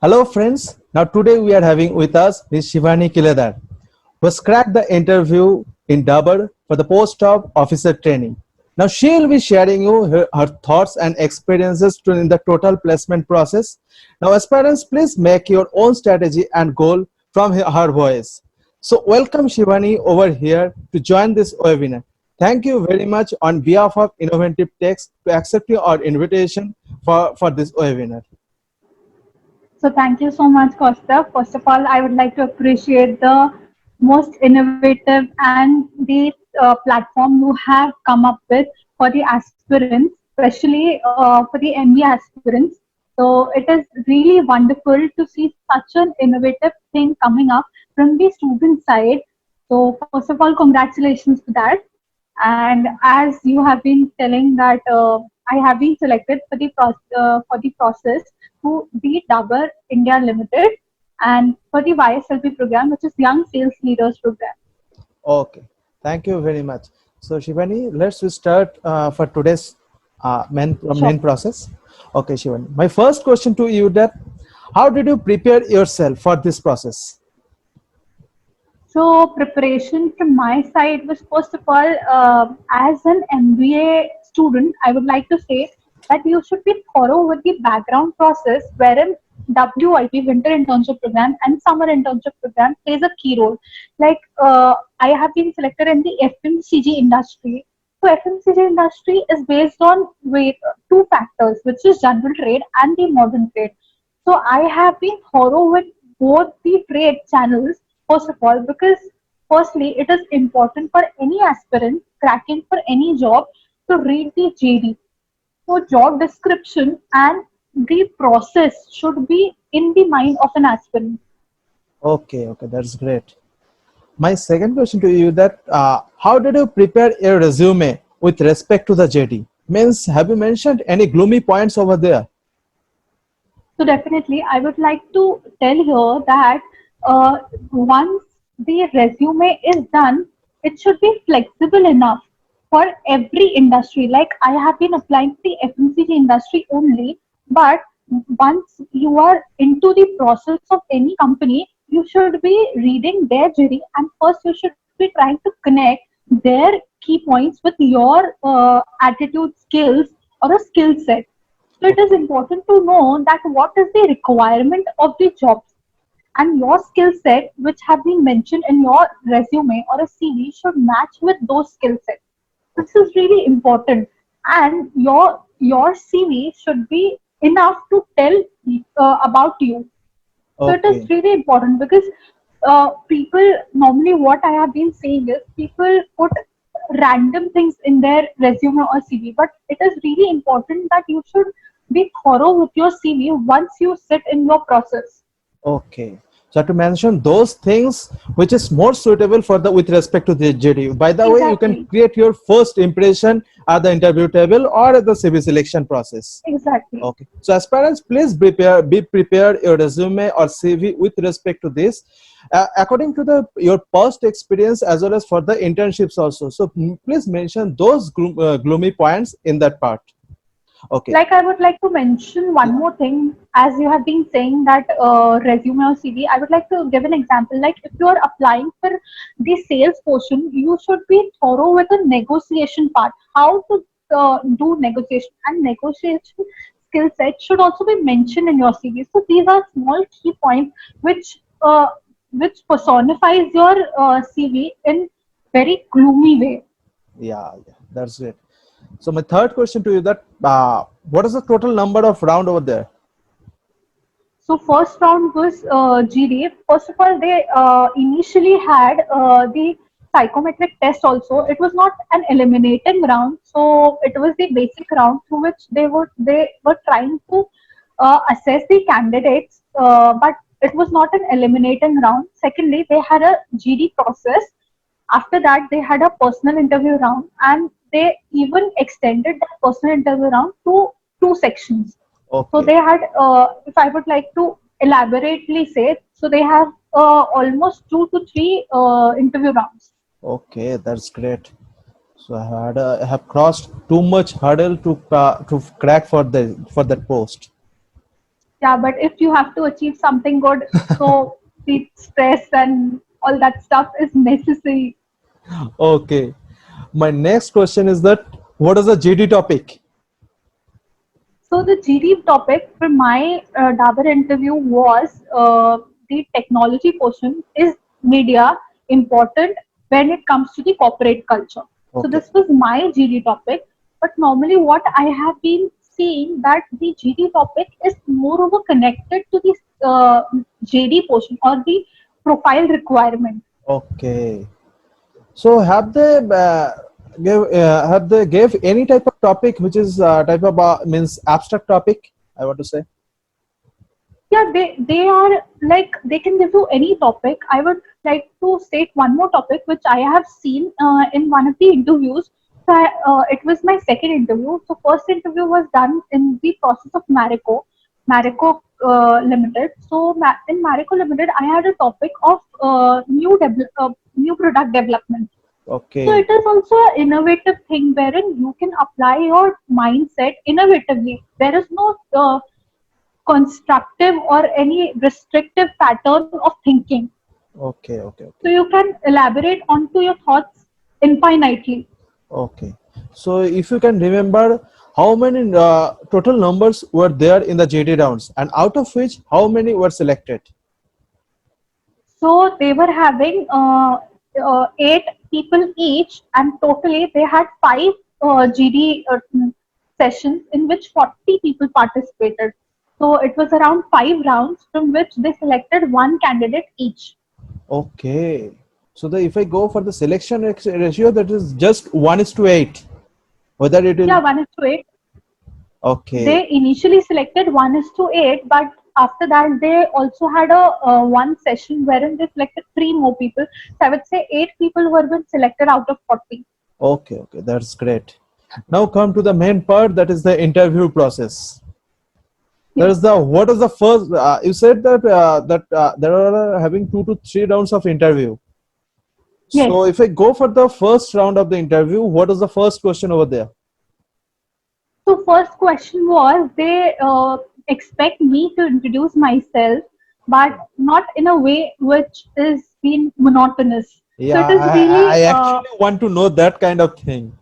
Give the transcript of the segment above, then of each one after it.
Hello friends, now today we are having with us Ms. Shivani Kiledar, who has cracked the interview in Dabar for the post of officer training. Now she will be sharing you her thoughts and experiences in the total placement process. Now aspirants, please make your own strategy and goal from her voice. So welcome Shivani over here to join this webinar. Thank you very much on behalf of Innovative Techs to accept our invitation for this webinar. So thank you so much, Costa. First of all, I would like to appreciate the most innovative and the platform you have come up with for the aspirants, especially for the MBA aspirants. So it is really wonderful to see such an innovative thing coming up from the student side. So first of all, congratulations to that. And as you have been telling that I have been selected for the process to the Dabur India Limited and for the YSLP program, which is Young Sales Leaders Program. Okay, thank you very much. So Shivani, let's start for today's main Sure. process. Okay, Shivani, my first question to you that how did you prepare yourself for this process? So preparation from my side was first of all, as an MBA student, I would like to say that you should be thorough with the background process wherein WIP, Winter Internship Program, and Summer Internship Program plays a key role. Like I have been selected in the FMCG industry. So FMCG industry is based on two factors, which is general trade and the modern trade. So I have been thorough with both the trade channels. First of all, because firstly, it is important for any aspirant cracking for any job to read the JD. So, job description and the process should be in the mind of an aspirant. Okay, that's great. My second question to you that how did you prepare your resume with respect to the JD? Means have you mentioned any gloomy points over there? So definitely, I would like to tell here that once the resume is done, it should be flexible enough for every industry. Like I have been applying to the FMCG industry only, but once you are into the process of any company, you should be reading their JD, and first you should be trying to connect their key points with your attitude, skills, or a skill set. So it is Okay, important to know that what is the requirement of the job, and your skill set which have been mentioned in your resume or a CV should match with those skill sets. This okay, is really important, and your CV should be enough to tell about you. So it is okay. really important because people normally, what I have been saying is people put random things in their resume or CV, but it is really important that you should be thorough with your CV once you sit in your process. Okay. So to mention those things which is more suitable for the with respect to the JD. By the way, you can Exactly, create your first impression at the interview table or at the CV selection process. exactly. Okay. So aspirants, please be prepared your resume or CV with respect to this, according to the your past experience as well as for the internships also. So please mention those gloomy points in that part. Okay. Like I would like to mention Yeah. one more thing, as you have been saying that resume or CV. I would like to give an example. Like if you are applying for the sales portion, you should be thorough with the negotiation part. How to do negotiation, and negotiation skill set should also be mentioned in your CV. So these are small key points which personifies your CV in very gloomy way. Yeah, that's it. So my third question to you that what is the total number of round over there? So first round was GD. First of all, they initially had the psychometric test also. It was not an eliminating round, so it was the basic round through which they were trying to assess the candidates, but it was not an eliminating round. Secondly, they had a GD process. After that, they had a personal interview round, and they even extended that personal interview round to two sections. So Okay, they had, if I would like to elaborately say, so they have almost 2 to 3 interview rounds. okay, that's great. So I have crossed too much hurdle to crack for the for that post. Yeah, but if you have to achieve something good, so the stress and all that stuff is necessary. Okay. My next question is that what is the GD topic? So the GD topic for my Dabur interview was the technology portion. Is media important when it comes to the corporate culture? So Okay. this was my GD topic. But normally, what I have been seeing that the GD topic is moreover connected to the JD portion or the profile requirement. Okay. So have they gave any type of topic which is type of means abstract topic? I want to say. Yeah, they are like they can give you any topic. I would like to state one more topic which I have seen in one of the interviews. So it was my second interview. So first interview was done in the process of Marico Limited. So in Marico Limited, I had a topic of new product development. So Okay. it is also an innovative thing wherein you can apply your mindset innovatively. There is no constructive or any restrictive pattern of thinking. Okay. Okay. So Okay. you can elaborate onto your thoughts infinitely. Okay. So if you can remember how many total numbers were there in the JD rounds and out of which how many were selected? So they were having eight people each, and totally they had five GD sessions in which 40 people participated. So it was around five rounds from which they selected one candidate each. Okay. So the if I go for the selection ratio, that is just 1:8. Whether it Yeah, will. 1:8. Okay. They initially selected 1:8, but after that they also had a one session wherein they selected three more people. So I would say eight people were been selected out of 40. Okay. Okay. That's great. Now come to the main part, that is the interview process. There is Yes, the what is the first? You said that there are having 2 to 3 rounds of interview. So yes. if I go for the first round of the interview, what is the first question over there? So first question was they expect me to introduce myself, but not in a way which is being monotonous. So Yeah, it is really I actually want to know that kind of thing.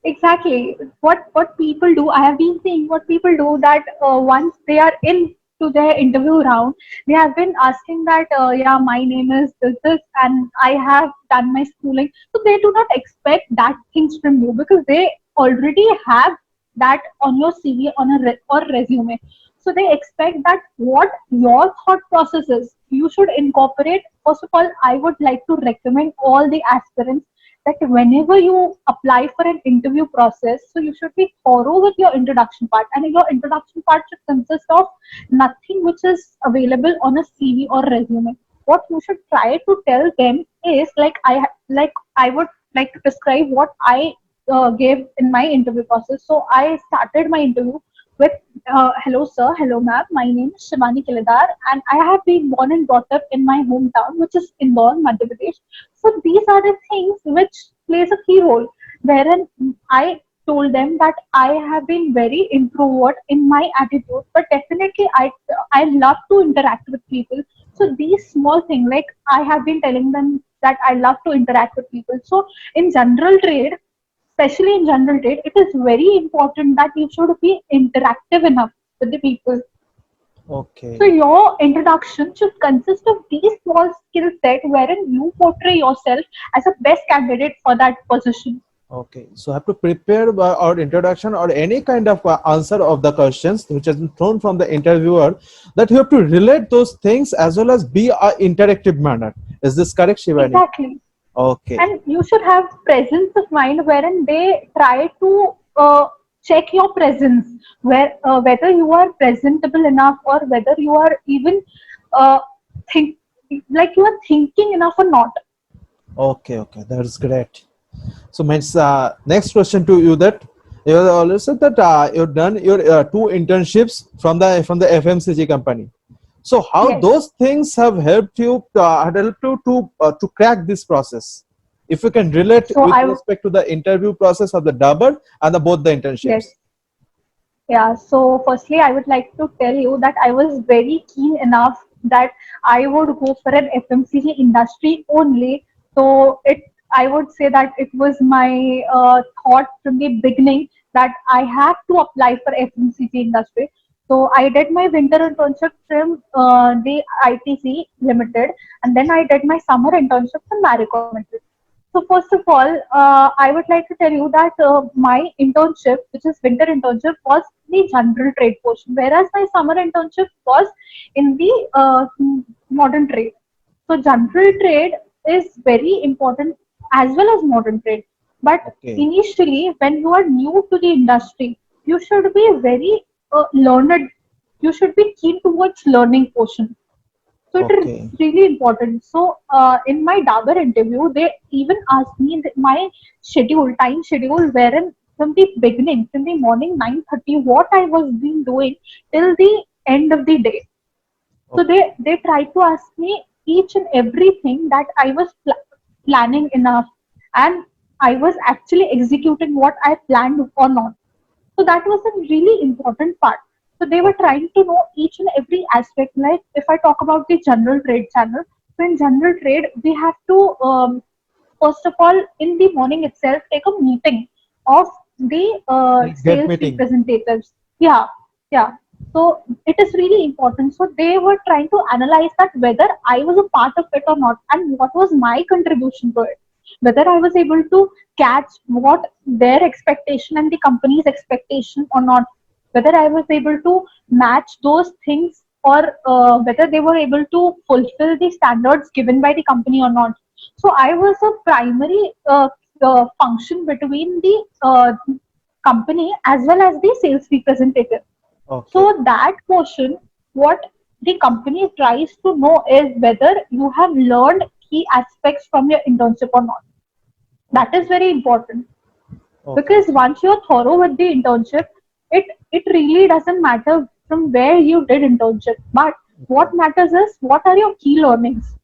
exactly what people do. I have been seeing what people do that once they are in to their interview round, they have been asking that yeah, my name is this and I have done my schooling. So they do not expect that things from you because they already have that on your CV on a or resume. So they expect that what your thought process is, you should incorporate. First of all, I would like to recommend all the aspirants that whenever you apply for an interview process, so you should be thorough with your introduction part, and your introduction part should consist of nothing which is available on a CV or resume. What you should try to tell them is like I would like to describe what I gave in my interview process. So I started my interview with hello sir, hello ma'am, my name is Shivani Kiladar and I have been born and brought up in my hometown which is Indore, Madhya Pradesh. So these are the things which plays a key role. Wherein I told them that I have been very introvert in my attitude, but definitely I love to interact with people. So these small things, like I have been telling them that I love to interact with people. So in general trade, especially in general trade, it is very important that you should be interactive enough with the people. So Okay. your introduction should consist of these small skill set wherein you portray yourself as a best candidate for that position. Okay, so I have to prepare our introduction or any kind of answer of the questions which has been thrown from the interviewer, that you have to relate those things as well as be a interactive manner. Is this correct, Shivani? Exactly. Okay, And you should have presence of mind wherein they try to check your presence, whether you are presentable enough or whether you are even uh, think like you are thinking enough or not. okay, okay, that's great. So, means next question to you, that you have already said that you've done your two internships from the FMCG company. So, how Yes. those things have helped you to crack this process? If you can relate So with I respect to the interview process of the double and the both the yes. internships. Yeah, so firstly, I would like to tell you that I was very keen enough that I would go for an FMCG industry only. So I would say that it was my thought from the beginning that I have to apply for FMCG industry. So I did my winter internship from the ITC Limited, and then I did my summer internship from Marico Limited. So first of all, I would like to tell you that my internship, which is winter internship, was the general trade portion, whereas my summer internship was in the modern trade. So general trade is very important as well as modern trade. But Okay. initially, when you are new to the industry, you should be very learned. You should be keen towards learning portion, so it is Okay. really important. So in my Dabur interview, they even asked me my schedule, time schedule, wherein from the beginning, from the morning 9:30, what I was been doing till the end of the day. So Okay. they tried to ask me each and everything that I was planning enough, and I was actually executing what I planned or not. So that was a really important part. So they were Okay. trying to know each and every aspect. Like if I talk about the general trade channel, so in general trade, we have to first of all in the morning itself take a meeting of the Get sales meeting. representatives. Yeah, yeah. So it is really important. So they were trying to analyze that whether I was a part of it or not, and what was my contribution to it, whether I was able to catch what their expectation and the company's expectation or not, whether I was able to match those things, or whether they were able to fulfill the standards given by the company or not. So I was a primary function between the company as well as the sales representative. Okay. So that portion, what the company tries to know is whether you have learned key aspects from your internship or not. That is Okay. very important, Okay. because once you're thorough with the internship, it really doesn't matter from where you did internship, but Okay. what matters is what are your key learnings.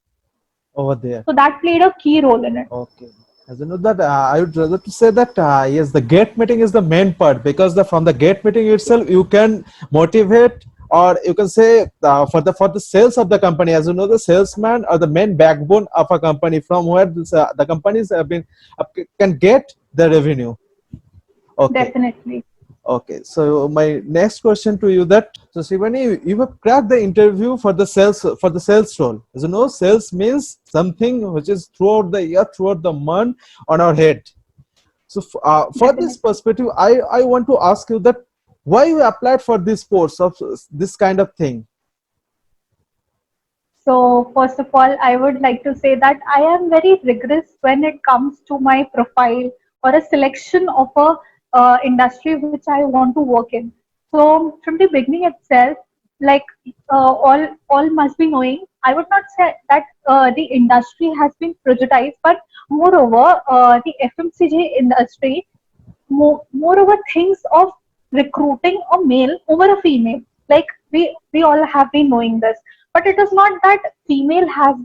Over there. So that played a key role in it. Okay. As you know that I would rather to say that yes, the gate meeting is the main part because the from the gate meeting itself you can motivate, or you can say for the sales of the company. As you know, the salesman are the main backbone of a company from where the companies have been can get the revenue. Okay. Definitely. Okay, so my next question to you that so Shivani, you have cracked the interview for the sales role. As you know, sales means something which is throughout the year, throughout the month on our head. So for this Definitely. perspective, I want to ask you that why you applied for this course of this kind of thing. So, first of all, I would like to say that I am very rigorous when it comes to my profile or a selection of a industry which I want to work in. So, from the beginning itself, like all must be knowing, I would not say that the industry has been prejudiced, but moreover, the FMCG industry moreover thinks of recruiting a male over a female. Like we all have been knowing this, but it is not that female has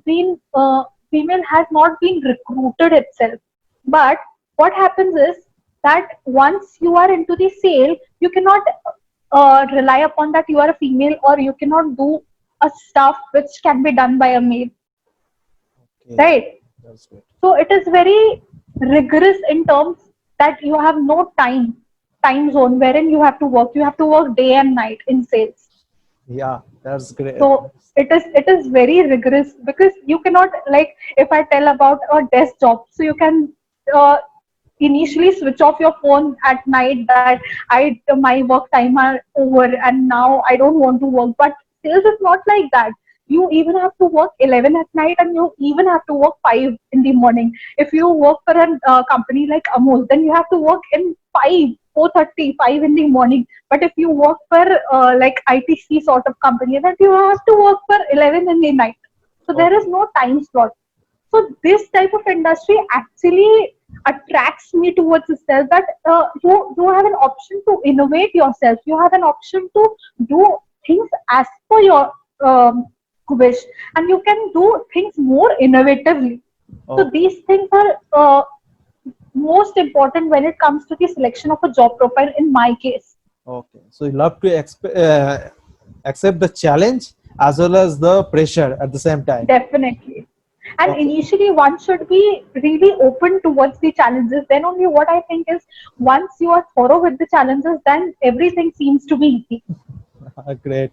not been recruited itself. But what happens is that once you are into the sale, you cannot rely upon that you are a female, or you cannot do a stuff which can be done by a male, Okay, right? that's good. So it is very rigorous in terms that you have no time zone wherein you have to work. You have to work day and night in sales. Yeah, that's great. So it is very rigorous, because you cannot, like if I tell about a desk job, so you can uh, initially switch off your phone at night that my work time are over and now I don't want to work. But sales is not like that. You even have to work 11 at night, and you even have to work 5 in the morning. If you work for a company like Amul, then you have to work in 4:30, 5 in the morning. But if you work for like ITC sort of company, then you have to work for 11 in the night. So there is Okay, no time slot. So this type of industry actually attracts me towards itself, that you have an option to innovate yourself. You have an option to do things as per your wish, and you can do things more innovatively. So okay, these things are most important when it comes to the selection of a job profile in my case. Okay, so you love to accept the challenge as well as the pressure at the same time. Definitely. And Okay, initially, one should be really open towards the challenges. Then only what I think is once you are thorough with the challenges, then everything seems to be easy. great.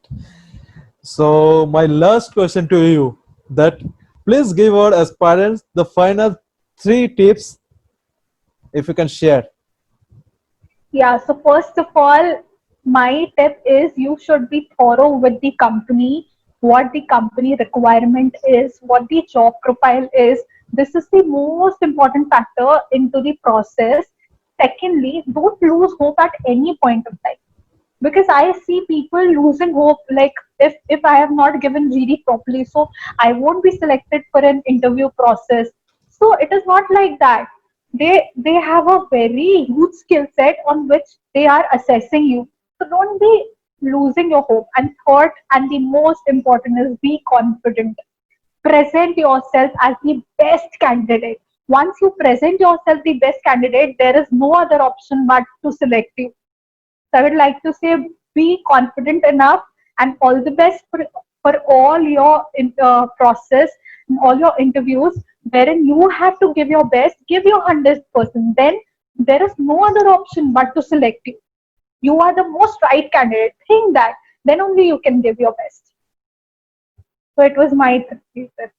So my last question to you, that please give our aspirants the final three tips if you can share. Yeah, so first of all, my tip is you should be thorough with the company, what the company requirement is, what the job profile is. This is the most important factor into the process. Secondly, don't lose hope at any point of time because I see people losing hope. Like if I have not given GD properly, so I won't be selected for an interview process. So it is not like that. They have a very huge skill set on which they are assessing you. So don't be losing your hope. And third, and the most important is be confident. Present yourself as the best candidate. Once you present yourself the best candidate, there is no other option but to select you. So I would like to say be confident enough and all the best for all your process and all your interviews wherein you have to give your best, give your 100%. Then there is no other option but to select you. You are the most right candidate. Think that. Then only you can give your best. So it was my 3 tips.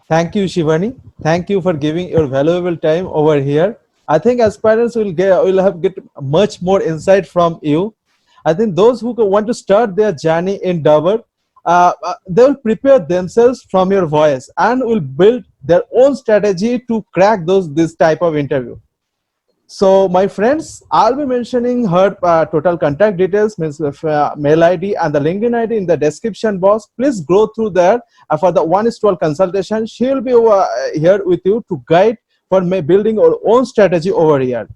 Thank you, Shivani. Thank you for giving your valuable time over here. I think aspirants will get much more insight from you. I think those who want to start their journey in Dabar, they will prepare themselves from your voice and will build their own strategy to crack those this type of interview. So, my friends, I'll be mentioning her total contact details, means mail ID and the LinkedIn ID in the description box. Please go through there for the 1:12 consultation. She will be here with you to guide for building our own strategy over here.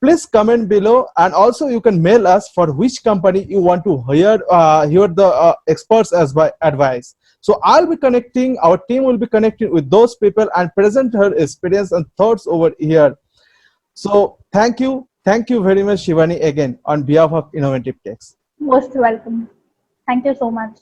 Please comment below, and also you can mail us for which company you want to hear the experts as by advice. So I'll be connecting, our team will be connecting with those people and present her experience and thoughts over here. So thank you very much, Shivani, again on behalf of Innovative Techs. Most welcome. Thank you so much.